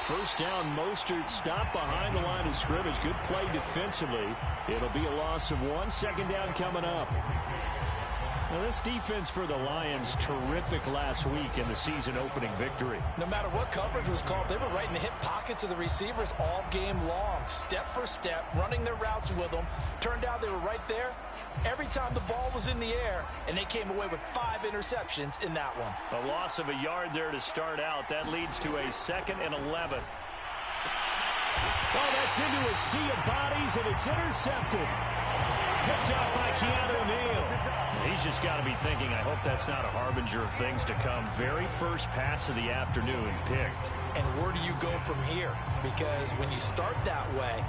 first down. Mostert stopped behind the line of scrimmage. Good play defensively. It'll be a loss of 1. Second down coming up. Now, this defense for the Lions, terrific last week in the season-opening victory. No matter what coverage was called, they were right in the hip pockets of the receivers all game long, step for step, running their routes with them. Turned out they were right there every time the ball was in the air, and they came away with 5 interceptions in that one. A loss of a yard there to start out. That leads to a 2nd and 11. Oh, that's into a sea of bodies, and it's intercepted. Picked up by Keanu Neal. He's just got to be thinking, I hope that's not a harbinger of things to come. Very first pass of the afternoon picked. And where do you go from here? Because when you start that way,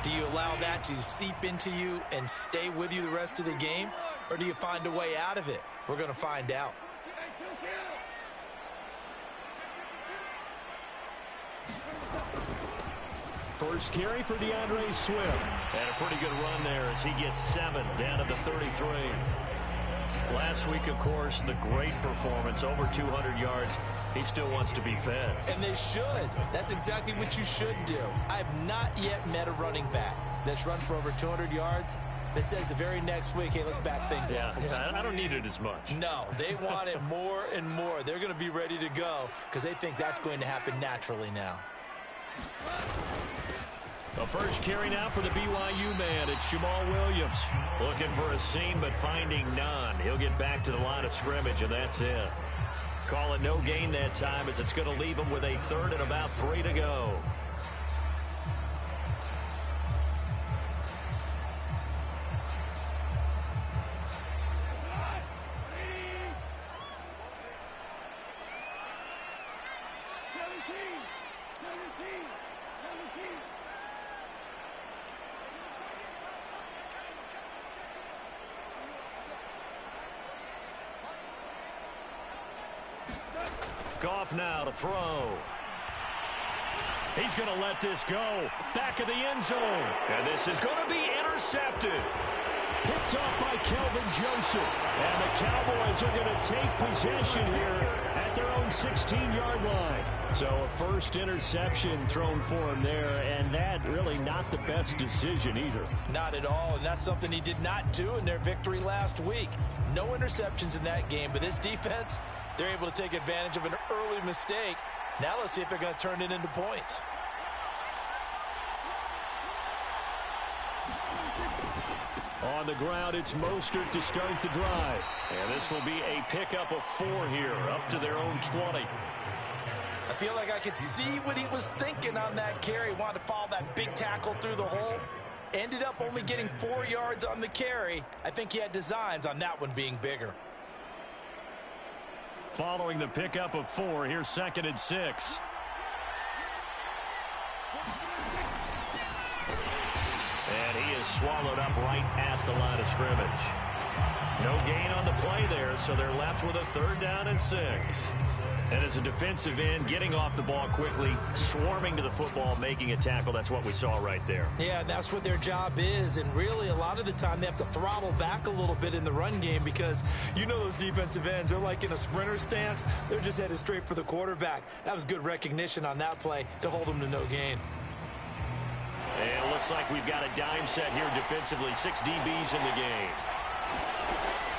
do you allow that to seep into you and stay with you the rest of the game? Or do you find a way out of it? We're going to find out. First carry for DeAndre Swift. And a pretty good run there as he gets 7 down to the 33. Last week, of course, the great performance, over 200 yards. He still wants to be fed. And they should. That's exactly what you should do. I have not yet met a running back that's run for over 200 yards that says the very next week, hey, let's back things up. Yeah, I don't need it as much. No, they want it more and more. They're going to be ready to go because they think that's going to happen naturally now. The first carry now for the BYU man. It's Jamal Williams. Looking for a seam, but finding none. He'll get back to the line of scrimmage, and that's it. Call it no gain that time, as it's going to leave him with a 3rd and about 3 to go. Goff now to throw. He's going to let this go. Back of the end zone. And this is going to be intercepted. Picked up by Kelvin Joseph. And the Cowboys are going to take possession here at their own 16-yard line. So a first interception thrown for him there, and that really not the best decision either. Not at all, and that's something he did not do in their victory last week. No interceptions in that game, but this defense, they're able to take advantage of an early mistake. Now let's see if they're going to turn it into points. On the ground, it's Mostert to start the drive. And this will be a pickup of 4 here, up to their own 20. I feel like I could see what he was thinking on that carry. Wanted to follow that big tackle through the hole. Ended up only getting 4 yards on the carry. I think he had designs on that one being bigger. Following the pickup of 4, here's 2nd and 6. And he is swallowed up right at the line of scrimmage. No gain on the play there, so they're left with a 3rd down and 6. And as a defensive end, getting off the ball quickly, swarming to the football, making a tackle, that's what we saw right there. Yeah, that's what their job is. And really, a lot of the time, they have to throttle back a little bit in the run game because you know those defensive ends, they're like in a sprinter stance. They're just headed straight for the quarterback. That was good recognition on that play to hold them to no gain. And it looks like we've got a dime set here defensively. 6 DBs in the game.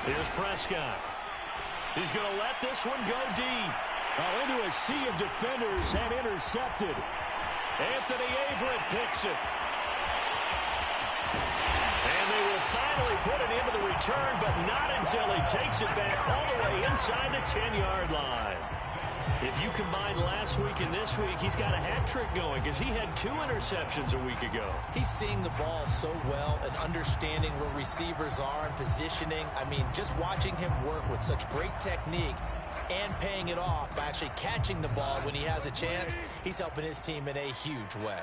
Here's Prescott. He's going to let this one go deep. Into a sea of defenders and intercepted. Anthony Averett picks it. And they will finally put it into the return, but not until he takes it back all the way inside the 10-yard line. If you combine last week and this week, he's got a hat trick going because he had 2 interceptions a week ago. He's seeing the ball so well and understanding where receivers are and positioning. I mean, just watching him work with such great technique and paying it off by actually catching the ball when he has a chance, he's helping his team in a huge way.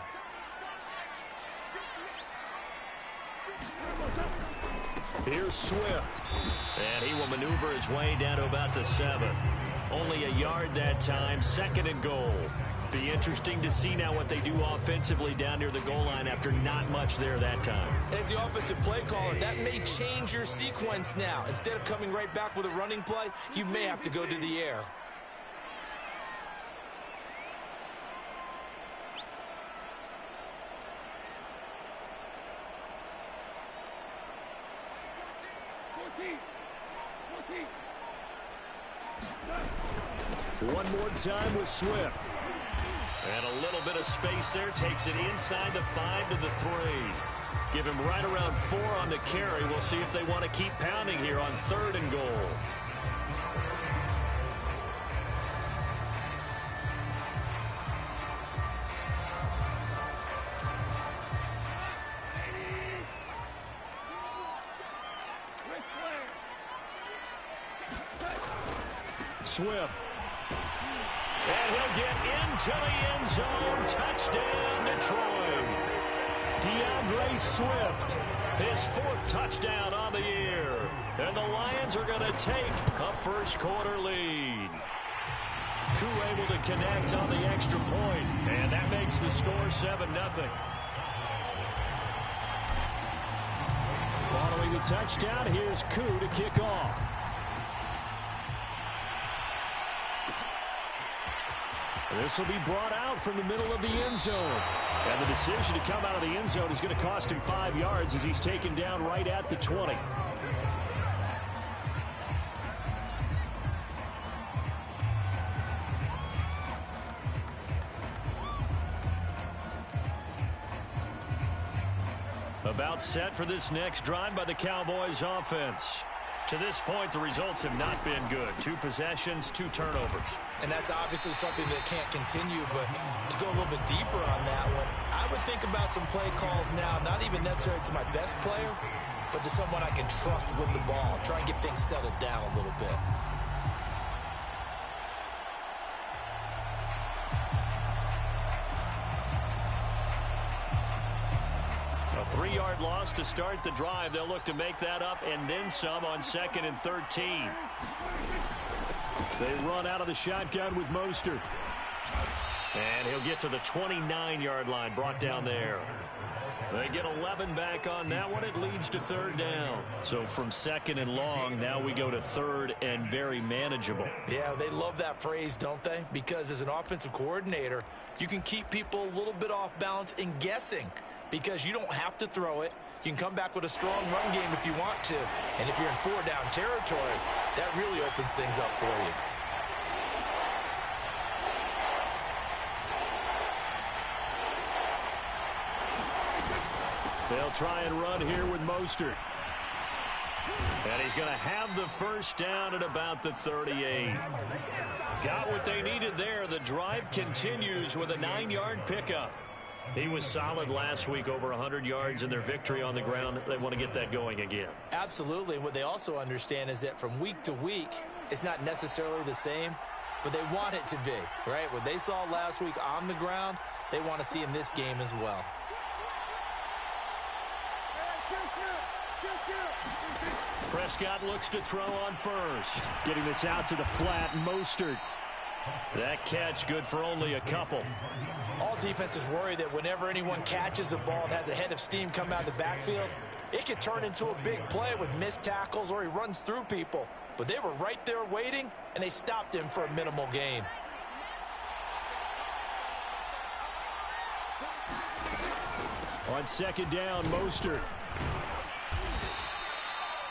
Here's Swift. And he will maneuver his way down to about the 7. Only a yard that time, 2nd and goal. Be interesting to see now what they do offensively down near the goal line after not much there that time. As the offensive play caller, that may change your sequence now. Instead of coming right back with a running play, you may have to go to the air. One more time with Swift. And a little bit of space there. Takes it inside the 5 to the 3. Give him right around 4 on the carry. We'll see if they want to keep pounding here on 3rd and goal. Swift. And he'll get into the end zone. Touchdown, Detroit. DeAndre Swift, his 4th touchdown on the year. And the Lions are going to take a first-quarter lead. Koo able to connect on the extra point, and that makes the score 7-0. Following the touchdown, here's Koo to kick off. This will be brought out from the middle of the end zone. And the decision to come out of the end zone is going to cost him 5 yards as he's taken down right at the 20. About set for this next drive by the Cowboys offense. To this point, the results have not been good. 2 possessions, 2 turnovers. And that's obviously something that can't continue, but to go a little bit deeper on that one, I would think about some play calls now, not even necessarily to my best player, but to someone I can trust with the ball. Try and get things settled down a little bit. A 3-yard loss to start the drive. They'll look to make that up and then some on 2nd and 13. They run out of the shotgun with Mostert. And he'll get to the 29-yard line, brought down there. They get 11 back on that one. It leads to 3rd down. So from 2nd and long, now we go to 3rd and very manageable. Yeah, they love that phrase, don't they? Because as an offensive coordinator, you can keep people a little bit off balance and guessing. Because you don't have to throw it. You can come back with a strong run game if you want to. And if you're in 4-down territory, that really opens things up for you. They'll try and run here with Mostert. And he's going to have the first down at about the 38. Got what they needed there. The drive continues with a 9-yard pickup. He was solid last week, over 100 yards in their victory on the ground. They want to get that going again. Absolutely. What they also understand is that from week to week, it's not necessarily the same, but they want it to be, right? What they saw last week on the ground, they want to see in this game as well. Prescott looks to throw on first. Getting this out to the flat, Mostert. That catch good for only a couple. All defenses worry that whenever anyone catches the ball and has a head of steam come out of the backfield, it could turn into a big play with missed tackles or he runs through people. But they were right there waiting, and they stopped him for a minimal gain. On 2nd down, Mostert.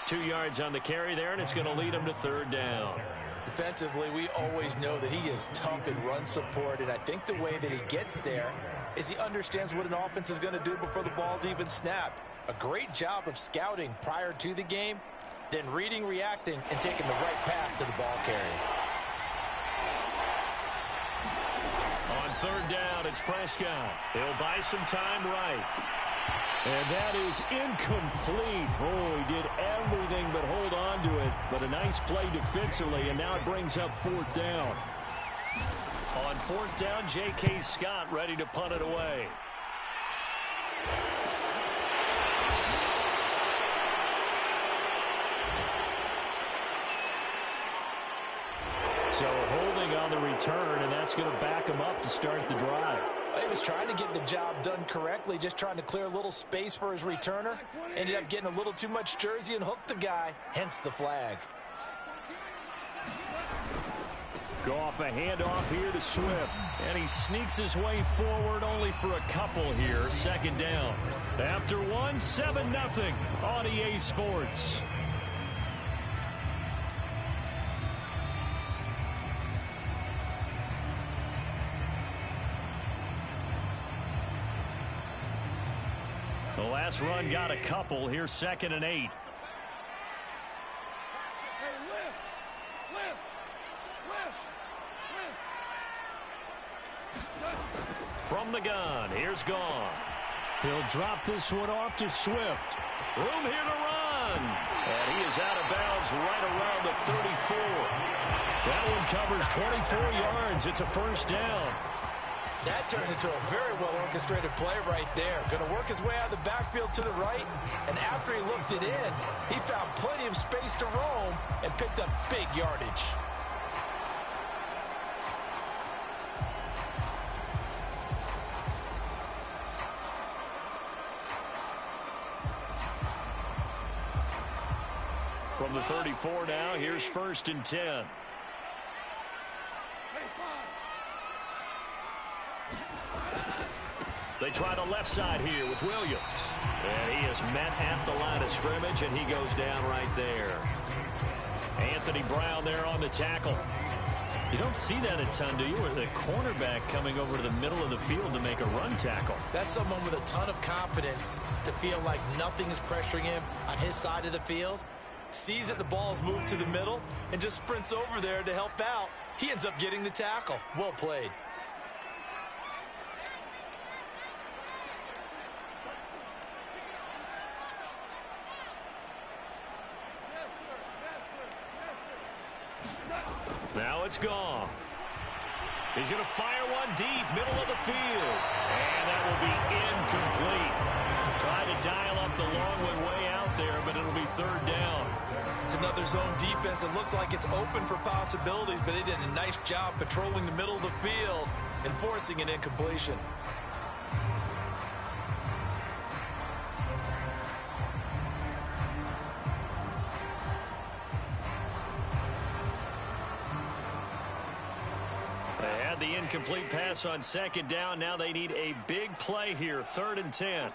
2 yards on the carry there, and it's going to lead him to 3rd down. Defensively, we always know that he is tough in run support, and I think the way that he gets there is he understands what an offense is going to do before the ball's even snapped. A great job of scouting prior to the game, then reading, reacting, and taking the right path to the ball carrier. On 3rd down, it's Prescott. He'll buy some time right. And that is incomplete. Oh, he did everything but hold on to it. But a nice play defensively, and now it brings up 4th down. On 4th down, J.K. Scott ready to punt it away. So holding on the return, and that's going to back him up to start the drive. He was trying to get the job done correctly, just trying to clear a little space for his returner. Ended up getting a little too much jersey and hooked the guy, hence the flag. Goff a handoff here to Swift. And he sneaks his way forward only for a couple here. 2nd down. After one, 7-0 on EA Sports. The last run got a couple. Here's 2nd and 8. From the gun, here's Goff. He'll drop this one off to Swift. Room here to run. And he is out of bounds right around the 34. That one covers 24 yards. It's a first down. That turned into a very well-orchestrated play right there. Going to work his way out of the backfield to the right, and after he looked it in, he found plenty of space to roam and picked up big yardage. From the 34 now, here's 1st and 10. They try the left side here with Williams. And he is met at the line of scrimmage, and he goes down right there. Anthony Brown there on the tackle. You don't see that a ton, do you? With a cornerback coming over to the middle of the field to make a run tackle. That's someone with a ton of confidence to feel like nothing is pressuring him on his side of the field. Sees that the ball's moved to the middle and just sprints over there to help out. He ends up getting the tackle. Well played. Now it's Goff. He's going to fire one deep, middle of the field. And that will be incomplete. Trying to dial up the long one way out there, but it'll be 3rd down. It's another zone defense. It looks like it's open for possibilities, but they did a nice job patrolling the middle of the field and forcing an incompletion. They had the incomplete pass on 2nd down. Now they need a big play here, 3rd and 10.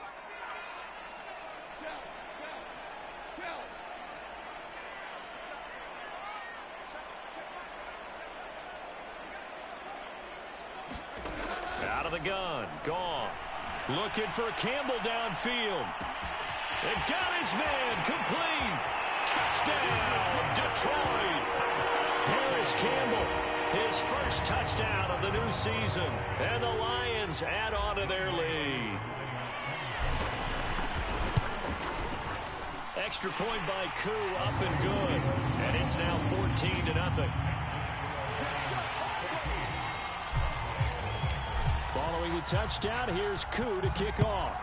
Out of the gun, Goff. Looking for Campbell downfield. It got his man, complete. Touchdown, Detroit. Harris Campbell, his first touchdown of the new season. And the Lions add on to their lead. Extra point by Koo, up and good. And it's now 14-0. Following the touchdown, here's Koo to kick off.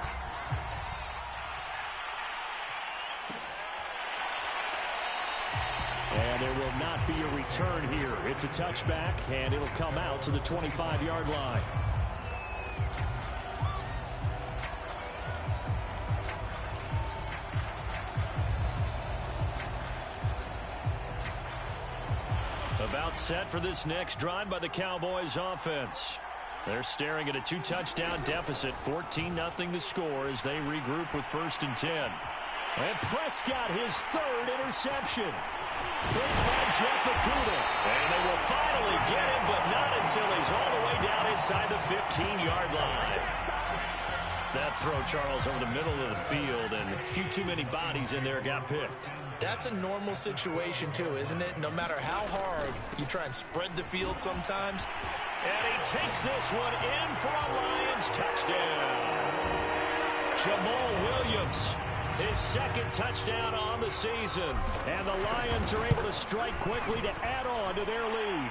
And there will not be a return here. It's a touchback, and it'll come out to the 25-yard line. About set for this next drive by the Cowboys offense. They're staring at a 2-touchdown deficit, 14-0 the score as they regroup with 1st and 10. And Prescott, his 3rd interception. Picked by Jeff Okudah. And they will finally get him, but not until he's all the way down inside the 15-yard line. That throw, Charles, over the middle of the field, and a few too many bodies in there got picked. That's a normal situation, too, isn't it? No matter how hard you try and spread the field sometimes. And he takes this one in for a Lions touchdown. Jamal Williams, his 2nd touchdown on the season. And the Lions are able to strike quickly to add on to their lead.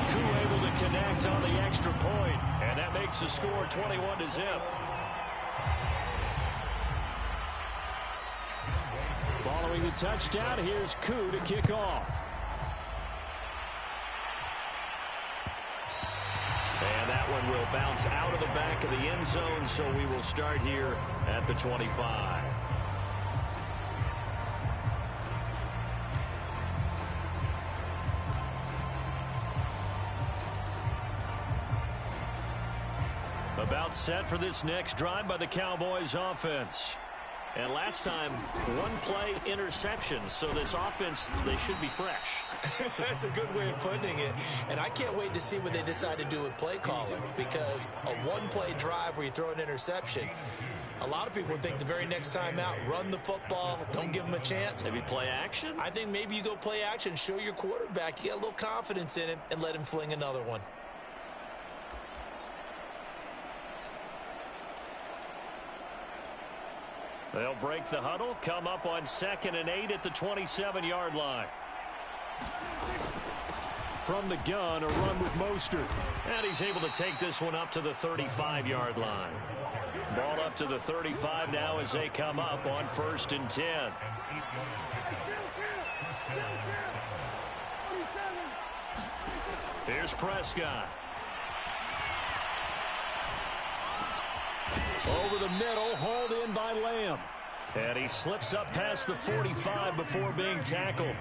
Koo able to connect on the extra point, and that makes the score 21-0. Following the touchdown, here's Koo to kick off. And that one will bounce out of the back of the end zone, so we will start here at the 25. About set for this next drive by the Cowboys offense. And last time, one play interception. So this offense, they should be fresh. That's a good way of putting it. And I can't wait to see what they decide to do with play calling. Because a one-play drive where you throw an interception, A lot of people think the very next time out, run the football, don't give him a chance. Maybe play action? I think maybe you go play action, show your quarterback, you get a little confidence in him, and let him fling another one. They'll break the huddle, come up on 2nd and 8 at the 27-yard line. From the gun, a run with Mostert. And he's able to take this one up to the 35-yard line. Ball up to the 35 now as they come up on 1st and 10. Here's Prescott. Over the middle, hauled in by Lamb. And he slips up past the 45 before being tackled.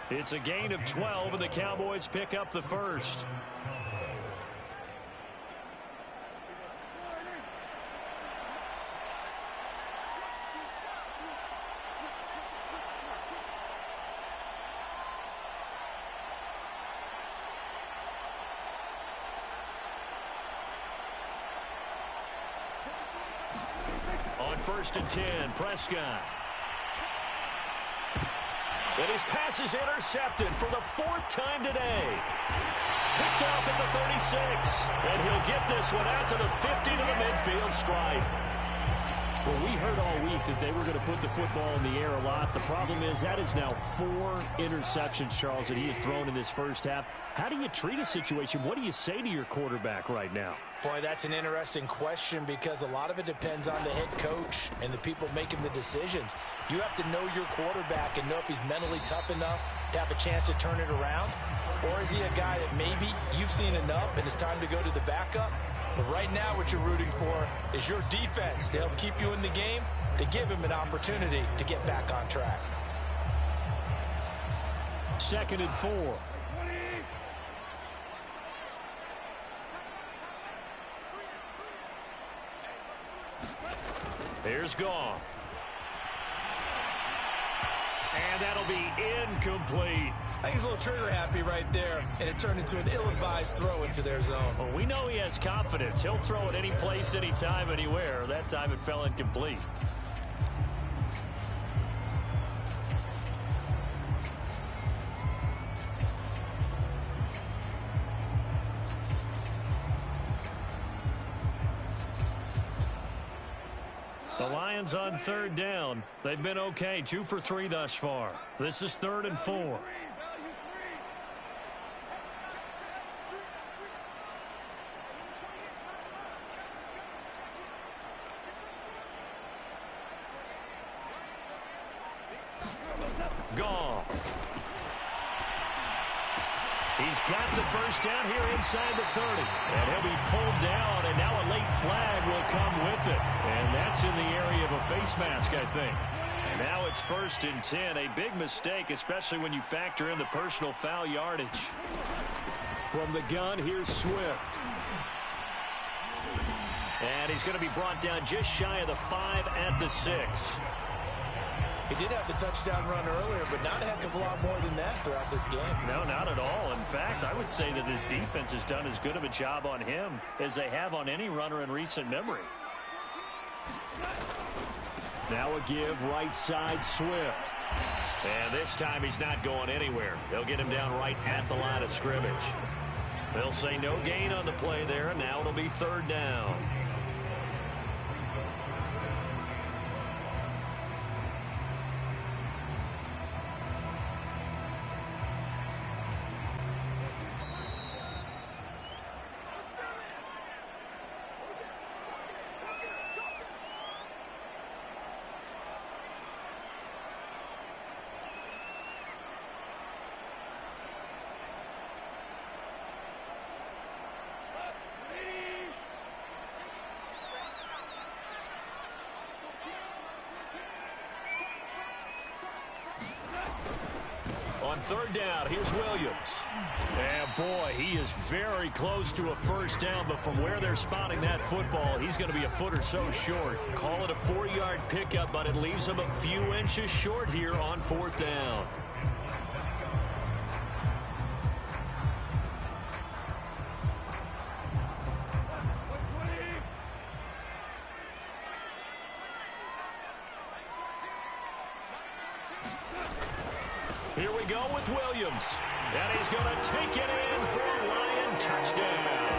It's a gain of 12, and the Cowboys pick up the first. On 1st and 10, Prescott. And his pass is intercepted for the 4th time today. Picked off at the 36. And he'll get this one out to the 50 to the midfield stripe. Well, we heard all week that they were going to put the football in the air a lot. The problem is that is now 4 interceptions, Charles, that he has thrown in this first half. How do you treat a situation? What do you say to your quarterback right now? Boy, that's an interesting question because a lot of it depends on the head coach and the people making the decisions. You have to know your quarterback and know if he's mentally tough enough to have a chance to turn it around. Or is he a guy that maybe you've seen enough and it's time to go to the backup? But right now what you're rooting for is your defense to help keep you in the game, to give him an opportunity to get back on track. 2nd and 4. Here's Goff. And that'll be incomplete. I think he's a little trigger happy right there, and it turned into an ill-advised throw into their zone. Well, we know he has confidence. He'll throw it any place, anytime, anywhere. That time it fell incomplete. The Lions on 3rd down. They've been okay, 2 for 3 thus far. This is 3rd and 4. Goff. He's got the first down here inside the 30. And he'll be pulled down, and now a late flag will come with it. And that's in the area of a face mask, I think. And now it's 1st and 10. A big mistake, especially when you factor in the personal foul yardage. From the gun, here's Swift. And he's going to be brought down just shy of the 5 at the 6. He did have the touchdown run earlier, but not a heck of a lot more than that throughout this game. No, not at all. In fact, I would say that this defense has done as good of a job on him as they have on any runner in recent memory. Now a give right side, Swift. And this time he's not going anywhere. They'll get him down right at the line of scrimmage. They'll say no gain on the play there, and now it'll be 3rd down. On 3rd down, here's Williams. And boy, he is very close to a first down, but from where they're spotting that football, he's going to be a foot or so short. Call it a 4-yard pickup, but it leaves him a few inches short here on 4th down. Here we go with Williams. And he's going to take it in for a Lion touchdown.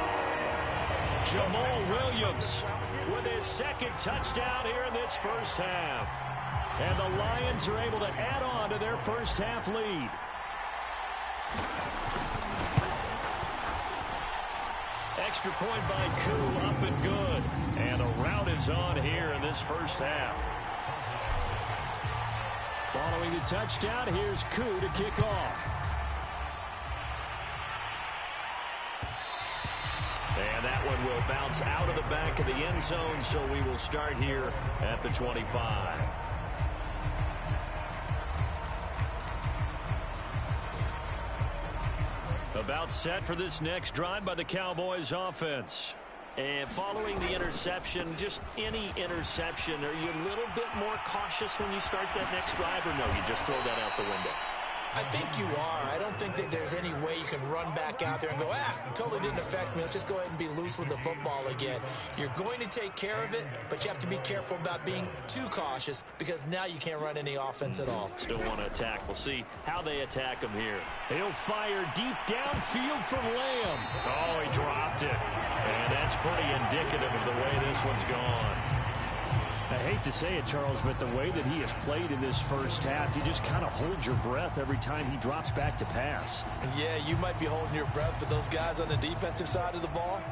Jamal Williams with his second touchdown here in this first half. And the Lions are able to add on to their first half lead. Extra point by Koo, up and good. And a rout is on here in this first half. Following the touchdown, here's Koo to kick off. And that one will bounce out of the back of the end zone, so we will start here at the 25. About set for this next drive by the Cowboys offense. And following the interception, just any interception, are you a little bit more cautious when you start that next drive, or no, you just throw that out the window? I think you are. I don't think that there's any way you can run back out there and go, totally didn't affect me. Let's just go ahead and be loose with the football again. You're going to take care of it, but you have to be careful about being too cautious because now you can't run any offense at all. Still want to attack. We'll see how they attack him here. He'll fire deep downfield from Lamb. Oh, he dropped it. And that's pretty indicative of the way this one's gone. I hate to say it, Charles, but the way that he has played in this first half, you just kind of hold your breath every time he drops back to pass. Yeah, you might be holding your breath, but those guys on the defensive side of the ball,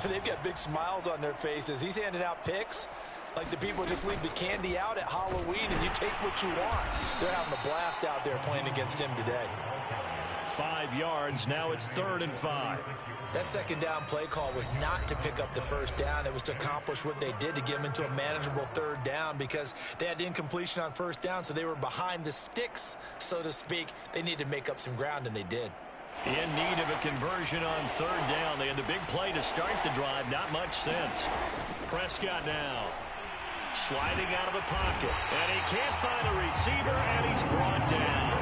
they've got big smiles on their faces. He's handing out picks like the people just leave the candy out at Halloween and you take what you want. They're having a blast out there playing against him today. 5 yards. Now it's 3rd and 5. That second down play call was not to pick up the first down. It was to accomplish what they did to get them into a manageable 3rd down because they had incompletion on first down, so they were behind the sticks, so to speak. They needed to make up some ground, and they did. In need of a conversion on 3rd down. They had the big play to start the drive. Not much sense. Prescott now sliding out of the pocket. And he can't find a receiver, and he's brought down.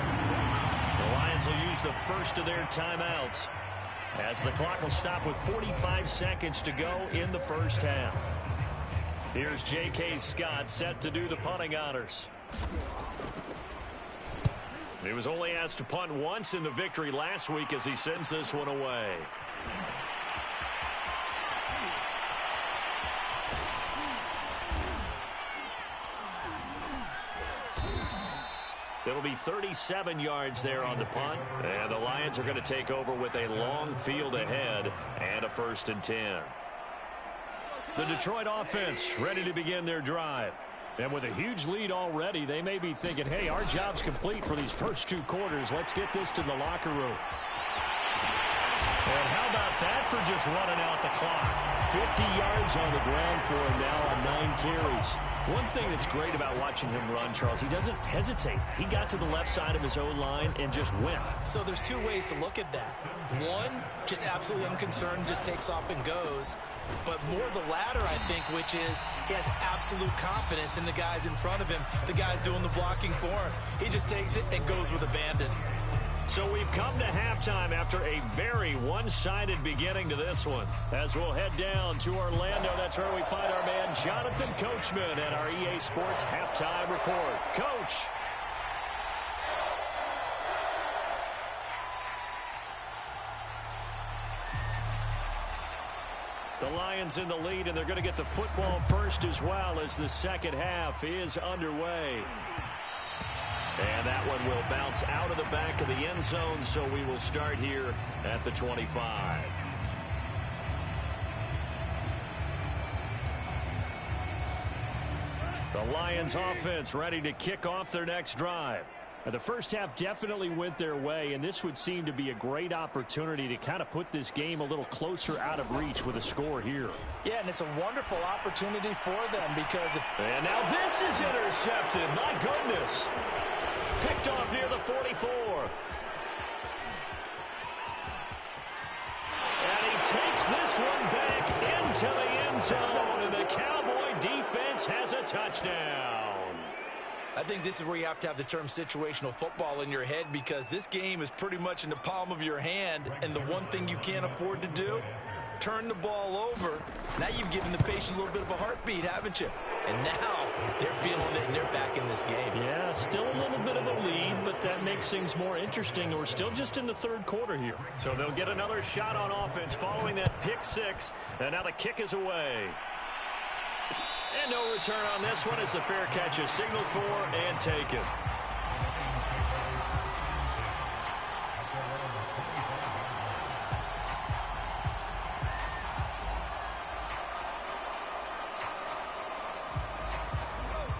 The Lions will use the first of their timeouts as the clock will stop with 45 seconds to go in the first half. Here's J.K. Scott set to do the punting honors. He was only asked to punt once in the victory last week as he sends this one away. It'll be 37 yards there on the punt. And the Lions are going to take over with a long field ahead and a 1st and 10. The Detroit offense ready to begin their drive. And with a huge lead already, they may be thinking, hey, our job's complete for these first 2 quarters. Let's get this to the locker room. And how about that for just running out the clock? 50 yards on the ground for him now on 9 carries. One thing that's great about watching him run, Charles, he doesn't hesitate. He got to the left side of his own line and just went. So there's 2 ways to look at that. One, just absolutely unconcerned, just takes off and goes. But more the latter, I think, which is he has absolute confidence in the guys in front of him, the guys doing the blocking for him. He just takes it and goes with abandon. So we've come to halftime after a very one-sided beginning to this one. As we'll head down to Orlando, that's where we find our man Jonathan Coachman at our EA Sports Halftime Report. Coach. The Lions in the lead, and they're going to get the football first as well as the second half is underway. And that one will bounce out of the back of the end zone, so we will start here at the 25. The Lions offense ready to kick off their next drive. The first half definitely went their way, and this would seem to be a great opportunity to kind of put this game a little closer out of reach with a score here. Yeah, and it's a wonderful opportunity for them because... And now this is intercepted. My goodness. Picked off near the 44. And he takes this one back into the end zone, and the Cowboy defense has a touchdown. I think this is where you have to have the term situational football in your head because this game is pretty much in the palm of your hand, and the one thing you can't afford to do, turn the ball over. Now you've given the patient a little bit of a heartbeat, haven't you? And now they're feeling it and they're back in this game. Yeah, still a little bit of a lead, but that makes things more interesting. We're still just in the third quarter here. So they'll get another shot on offense following that pick six. And now the kick is away. And no return on this one as the fair catch is signaled for and taken.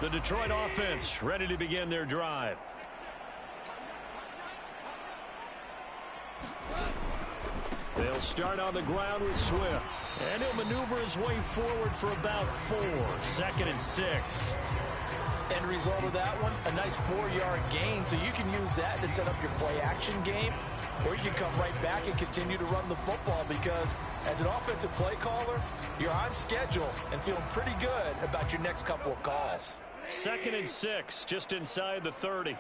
The Detroit offense ready to begin their drive. They'll start on the ground with Swift. And he'll maneuver his way forward for about 4. 2nd and 6. End result of that one, a nice 4-yard gain. So you can use that to set up your play-action game. Or you can come right back and continue to run the football because as an offensive play caller, you're on schedule and feeling pretty good about your next couple of calls. 2nd and 6, just inside the 30.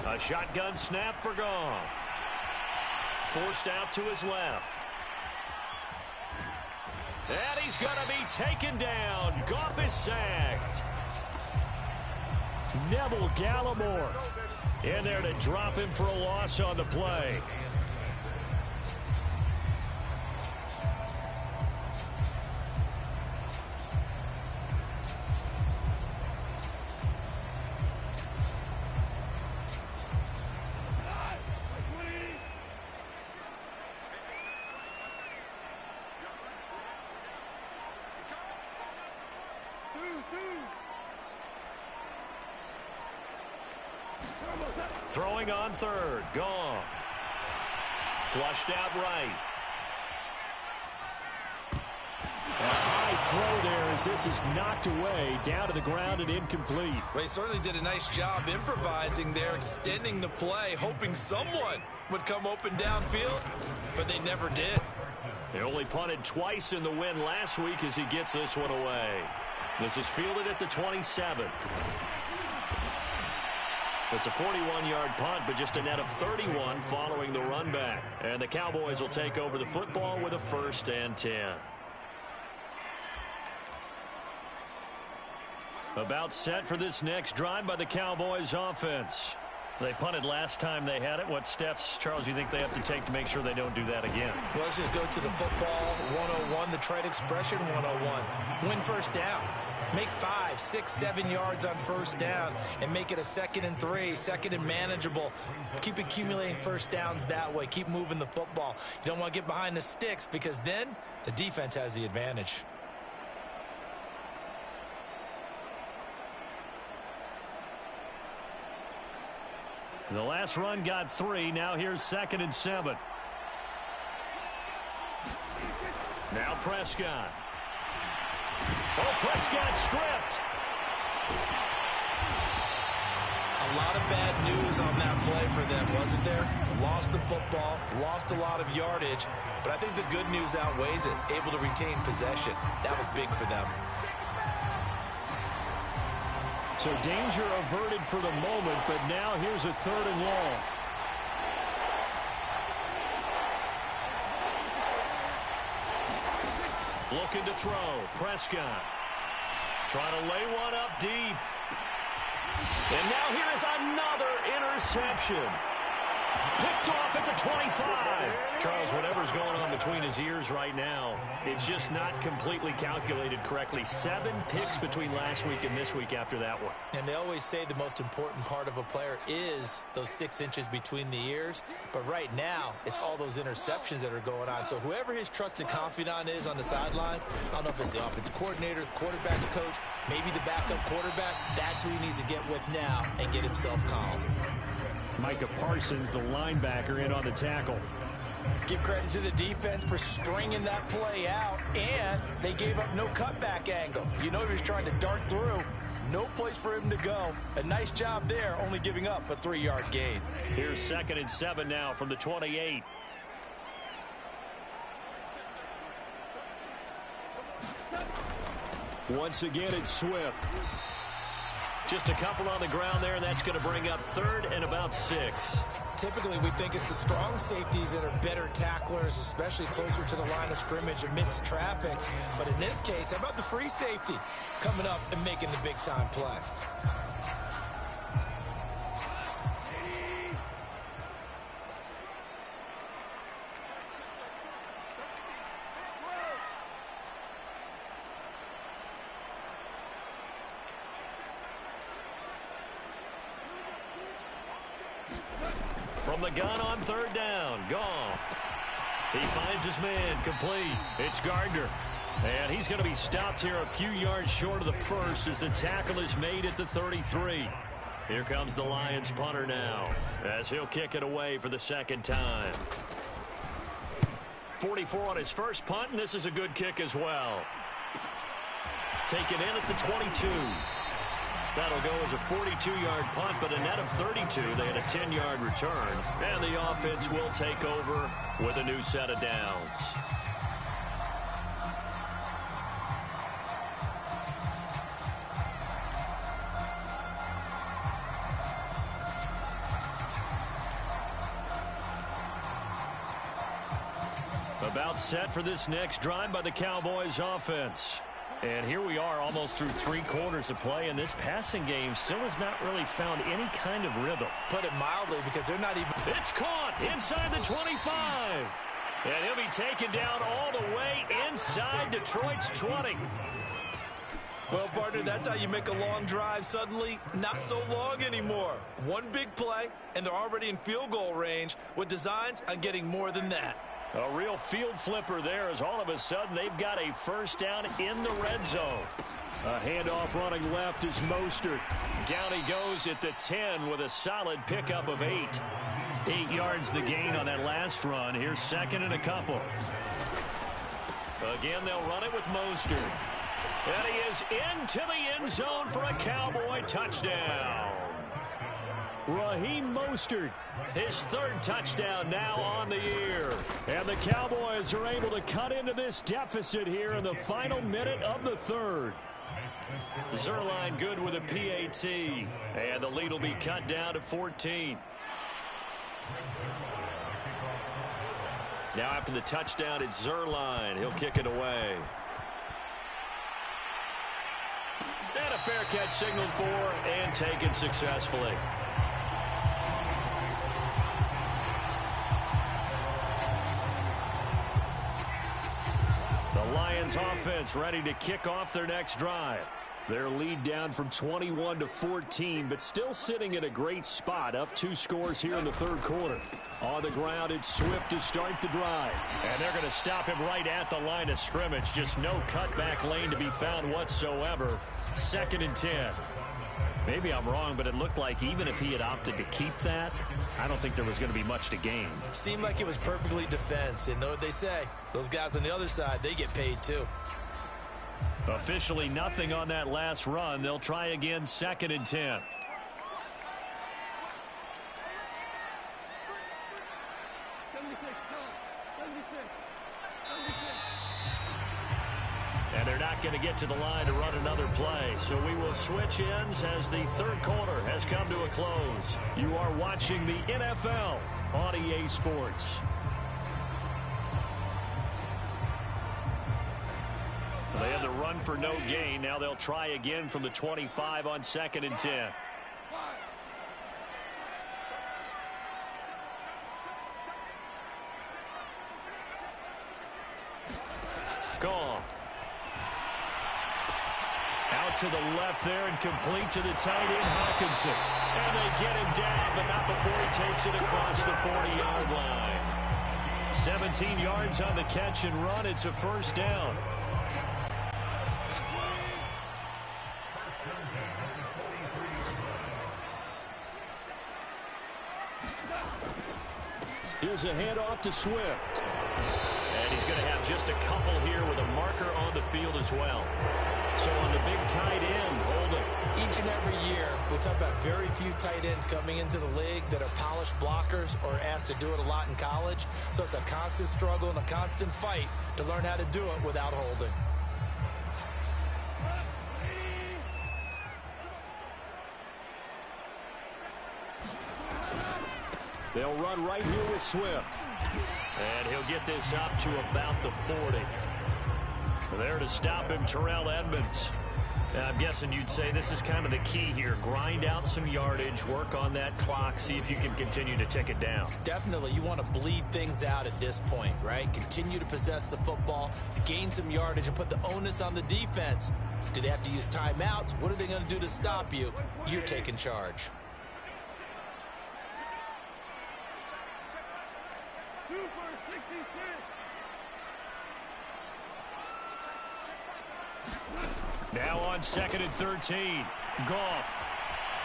A shotgun snap for Goff. Forced out to his left. And he's going to be taken down. Goff is sacked. Neville Gallimore in there to drop him for a loss on the play. Throwing on third. Goff. Flushed out right. A high throw there as this is knocked away, down to the ground and incomplete. Well, he certainly did a nice job improvising there, extending the play, hoping someone would come open downfield, but they never did. They only punted twice in the win last week as he gets this one away. This is fielded at the 27. It's a 41-yard punt, but just a net of 31 following the run back. And the Cowboys will take over the football with a 1st and 10. About set for this next drive by the Cowboys offense. They punted last time they had it. What steps, Charles, do you think they have to take to make sure they don't do that again? Well, let's just go to the football 101, the trade expression 101. Win first down. Make 5, 6, 7 yards on first down and make it a 2nd and 3, 2nd and manageable. Keep accumulating first downs that way. Keep moving the football. You don't want to get behind the sticks because then the defense has the advantage. The last run got 3. Now here's 2nd and 7. Now Prescott. Oh, Prescott stripped. A lot of bad news on that play for them, wasn't there? Lost the football, lost a lot of yardage, but I think the good news outweighs it. Able to retain possession. That was big for them. So danger averted for the moment, but now here's a 3rd and long. Looking to throw. Prescott. Trying to lay one up deep. And now here is another interception. Picked off at the 25. Charles, whatever's going on between his ears right now, it's just not completely calculated correctly. 7 picks between last week and this week after that one. And they always say the most important part of a player is those 6 inches between the ears. But right now, it's all those interceptions that are going on. So whoever his trusted confidant is on the sidelines, I don't know if it's the offensive coordinator, the quarterback's coach, maybe the backup quarterback, that's who he needs to get with now and get himself calm. Micah Parsons, the linebacker, in on the tackle. Give credit to the defense for stringing that play out, and they gave up no cutback angle. You know he was trying to dart through. No place for him to go. A nice job there, only giving up a 3-yard gain. Here's 2nd and 7 now from the 28. Once again, it's Swift. Just a couple on the ground there, and that's going to bring up third and about 6. Typically, we think it's the strong safeties that are better tacklers, especially closer to the line of scrimmage amidst traffic. But in this case, how about the free safety coming up and making the big-time play? From the gun on third down, Goff. He finds his man, complete. It's Gardner. And he's going to be stopped here a few yards short of the first as the tackle is made at the 33. Here comes the Lions punter now as he'll kick it away for the second time. 44 on his first punt, and this is a good kick as well. Taken in at the 22. That'll go as a 42-yard punt, but a net of 32. They had a 10-yard return. And the offense will take over with a new set of downs. About set for this next drive by the Cowboys offense. And here we are almost through 3 quarters of play, and this passing game still has not really found any kind of rhythm. Put it mildly, because they're not even... It's caught inside the 25. And he'll be taken down all the way inside Detroit's 20. Well, partner, that's how you make a long drive suddenly not so long anymore. One big play, and they're already in field goal range with designs on getting more than that. A real field flipper there as all of a sudden they've got a first down in the red zone. A handoff running left is Mostert. Down he goes at the 10 with a solid pickup of 8. 8 yards the gain on that last run. Here's second and a couple. Again, they'll run it with Mostert. And he is into the end zone for a Cowboy touchdown. Raheem Mostert, his 3rd touchdown now on the year. And the Cowboys are able to cut into this deficit here in the final minute of the 3rd. Zuerlein good with a PAT. And the lead will be cut down to 14. Now after the touchdown, it's Zuerlein. He'll kick it away. And a fair catch signaled for and taken successfully. The Lions offense ready to kick off their next drive. Their lead down from 21 to 14, but still sitting at a great spot, up 2 scores here in the 3rd quarter. On the ground, it's Swift to start the drive. And they're going to stop him right at the line of scrimmage. Just no cutback lane to be found whatsoever. 2nd and 10. Maybe I'm wrong, but it looked like even if he had opted to keep that, I don't think there was going to be much to gain. Seemed like it was perfectly defense. And know what they say? Those guys on the other side, they get paid too. Officially nothing on that last run. They'll try again, 2nd and 10. And they're not going to get to the line to run another play. So we will switch ends as the 3rd quarter has come to a close. You are watching the NFL on EA Sports. They had the run for no gain. Now they'll try again from the 25 on 2nd and 10. Gone. Out to the left there and complete to the tight end, Hawkinson. And they get him down, but not before he takes it across the 40-yard line. 17 yards on the catch and run. It's a first down. Here's a handoff to Swift. And he's going to have just a couple here with a marker on the field as well. So on the big tight end, holding. Each and every year, we talk about very few tight ends coming into the league that are polished blockers or asked to do it a lot in college. So it's a constant struggle and a constant fight to learn how to do it without holding. They'll run right here with Swift. And he'll get this up to about the 40. There to stop him, Terrell Edmonds. I'm guessing you'd say this is kind of the key here. Grind out some yardage, work on that clock, see if you can continue to tick it down. Definitely, you want to bleed things out at this point, right? Continue to possess the football, gain some yardage, and put the onus on the defense. Do they have to use timeouts? What are they going to do to stop you? You're taking charge. Now on 2nd and 13. Goff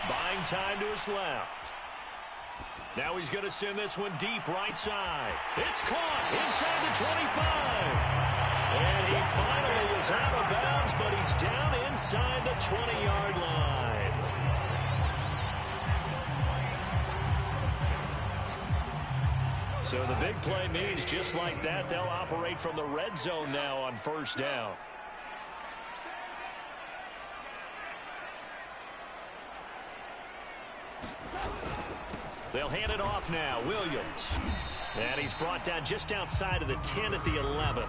buying time to his left. Now he's going to send this one deep right side. It's caught inside the 25. And he finally is out of bounds, but he's down inside the 20-yard line. So the big play means just like that, they'll operate from the red zone now on first down. They'll hand it off now. Williams. And he's brought down just outside of the 10 at the 11.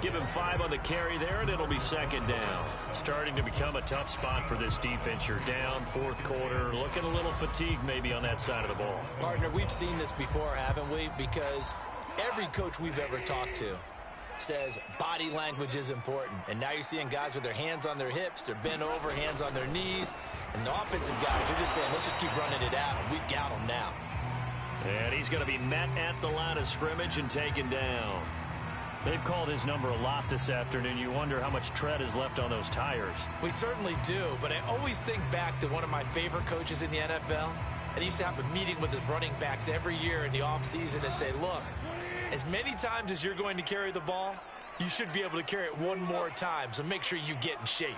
Give him 5 on the carry there, and it'll be 2nd down. Starting to become a tough spot for this defense. You're down 4th quarter, looking a little fatigued maybe on that side of the ball. Partner, we've seen this before, haven't we? Because every coach we've ever talked to says body language is important. And now you're seeing guys with their hands on their hips, they're bent over, hands on their knees. And the offensive guys are just saying, let's just keep running it out. We've got them now. And he's going to be met at the line of scrimmage and taken down. They've called his number a lot this afternoon. You wonder how much tread is left on those tires. We certainly do, but I always think back to one of my favorite coaches in the NFL. And he used to have a meeting with his running backs every year in the offseason and say, look, as many times as you're going to carry the ball, you should be able to carry it one more time, so make sure you get in shape.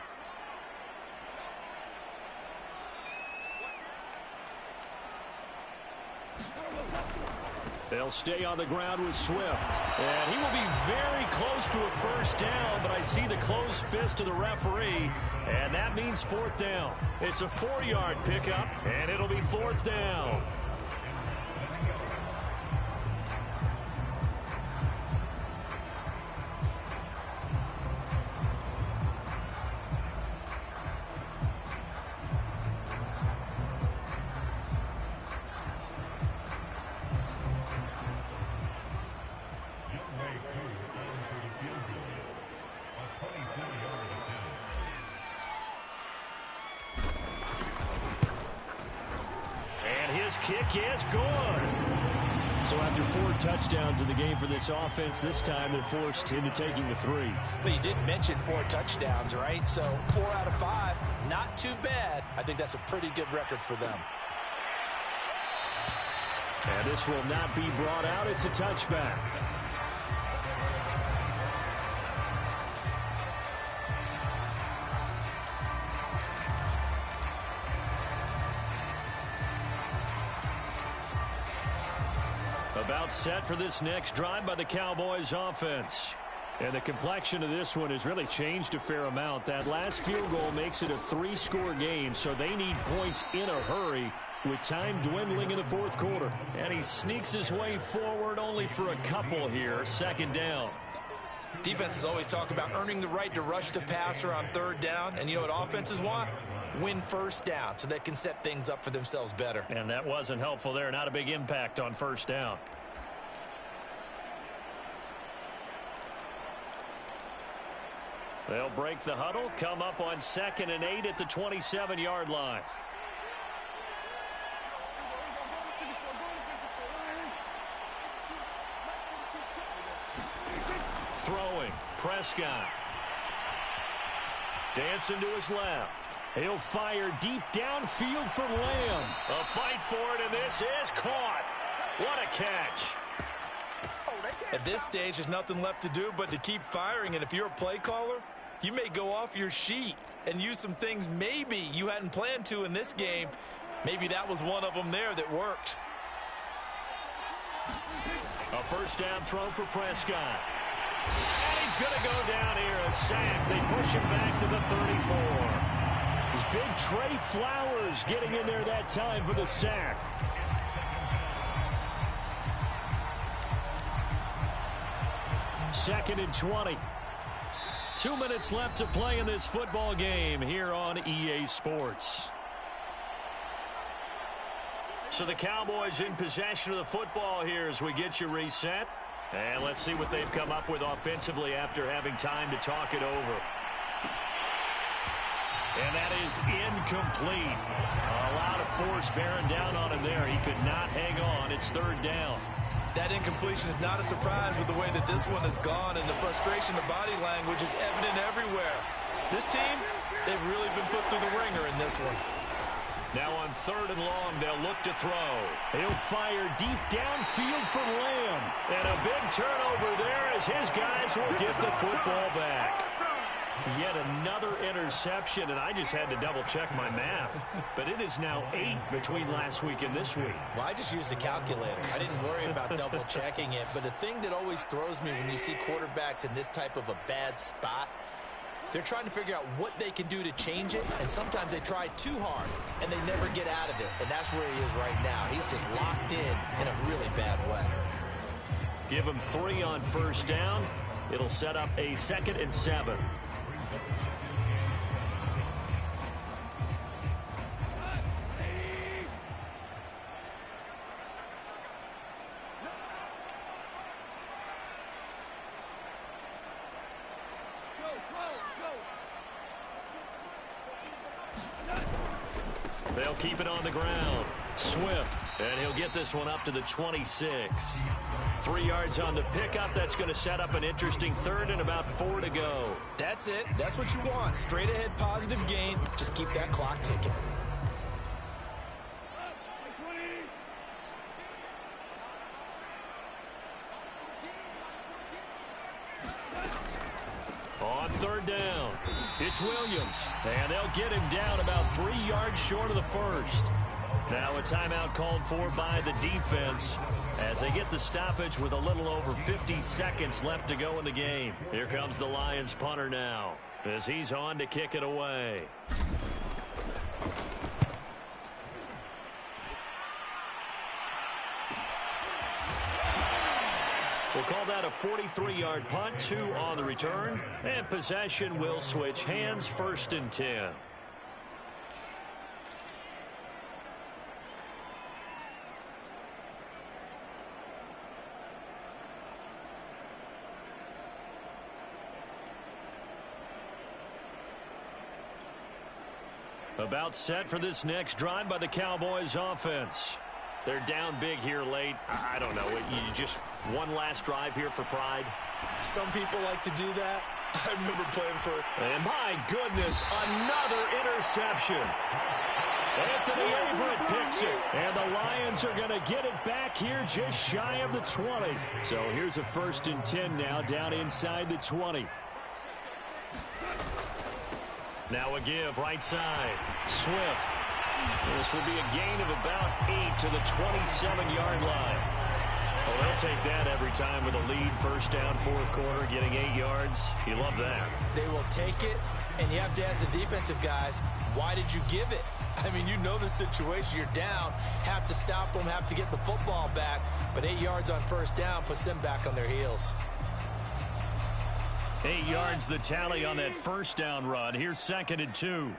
They'll stay on the ground with Swift. And he will be very close to a first down, but I see the closed fist of the referee, and that means 4th down. It's a 4-yard pickup, and it'll be 4th down. Kick is good. So after 4 touchdowns in the game for this offense, this time they're forced into taking the 3. But you did mention 4 touchdowns, right? So 4 out of 5, not too bad. I think that's a pretty good record for them. And this will not be brought out. It's a touchback. About set for this next drive by the Cowboys offense. And the complexion of this one has really changed a fair amount. That last field goal makes it a 3-score game, so they need points in a hurry with time dwindling in the 4th quarter. And he sneaks his way forward only for a couple here. 2nd down. Defenses always talk about earning the right to rush the passer on 3rd down. And you know what offenses want? Win first down so they can set things up for themselves better. And that wasn't helpful there. Not a big impact on 1st down. They'll break the huddle, come up on 2nd and 8 at the 27-yard line. Throwing, Prescott. Dancing to his left. He'll fire deep downfield for Lamb. A fight for it, and this is caught. What a catch. At this stage, there's nothing left to do but to keep firing, and if you're a play caller, you may go off your sheet and use some things maybe you hadn't planned to in this game. Maybe that was one of them there that worked. A first down throw for Prescott. And he's going to go down here, a sack. They push him back to the 34. It's big Trey Flowers getting in there that time for the sack. 2nd and 20. 2 minutes left to play in this football game here on EA Sports. So the Cowboys in possession of the football here as we get you reset. And let's see what they've come up with offensively after having time to talk it over. And that is incomplete. A lot of force bearing down on him there. He could not hang on. It's 3rd down. That incompletion is not a surprise with the way that this one has gone, and the frustration of body language is evident everywhere. This team, they've really been put through the ringer in this one. Now on 3rd and long, they'll look to throw. He'll fire deep downfield for Lamb. And a big turnover there as his guys will get the football back. Yet another interception, and I just had to double-check my math. But it is now 8 between last week and this week. Well, I just used a calculator. I didn't worry about double-checking it. But the thing that always throws me when you see quarterbacks in this type of a bad spot, they're trying to figure out what they can do to change it, and sometimes they try too hard, and they never get out of it. And that's where he is right now. He's just locked in a really bad way. Give him 3 on 1st down. It'll set up a 2nd and 7. They'll keep it on the ground. Swift, and he'll get this one up to the 26. 3 yards on the pickup. That's going to set up an interesting 3rd and about 4 to go. That's it. That's what you want. Straight ahead positive gain. Just keep that clock ticking. On 3rd down, it's Williams, and they'll get him down about 3 yards short of the 1st. Now a timeout called for by the defense as they get the stoppage with a little over 50 seconds left to go in the game. Here comes the Lions punter now as he's on to kick it away. We'll call that a 43-yard punt, 2 on the return, and possession will switch hands, 1st and 10. About set for this next drive by the Cowboys offense. They're down big here late. I don't know. You just one last drive here for pride. Some people like to do that. I remember playing for... And my goodness, another interception. Anthony Averett picks it. And the Lions are going to get it back here just shy of the 20. So here's a 1st and 10 now down inside the 20. Now a give right side. Swift. This will be a gain of about 8 to the 27-yard line. Well, they'll take that every time with a lead. 1st down, 4th quarter, getting 8 yards. You love that. They will take it, and you have to ask the defensive guys, why did you give it? I mean, you know the situation. You're down, have to stop them, have to get the football back. But 8 yards on 1st down puts them back on their heels. 8 yards the tally on that 1st down run. Here's 2nd and 2.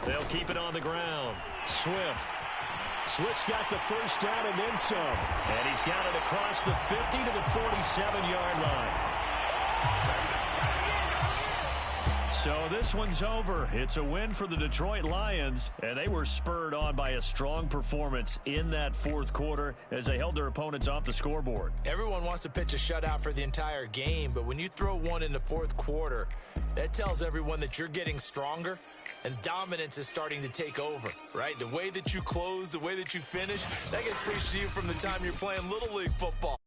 They'll keep it on the ground. Swift. Swift's got the 1st down and then some. And he's got it across the 50 to the 47-yard line. So this one's over. It's a win for the Detroit Lions, and they were spurred on by a strong performance in that 4th quarter as they held their opponents off the scoreboard. Everyone wants to pitch a shutout for the entire game, but when you throw one in the 4th quarter, that tells everyone that you're getting stronger and dominance is starting to take over, right? The way that you close, the way that you finish, that gets preached to you from the time you're playing Little League football.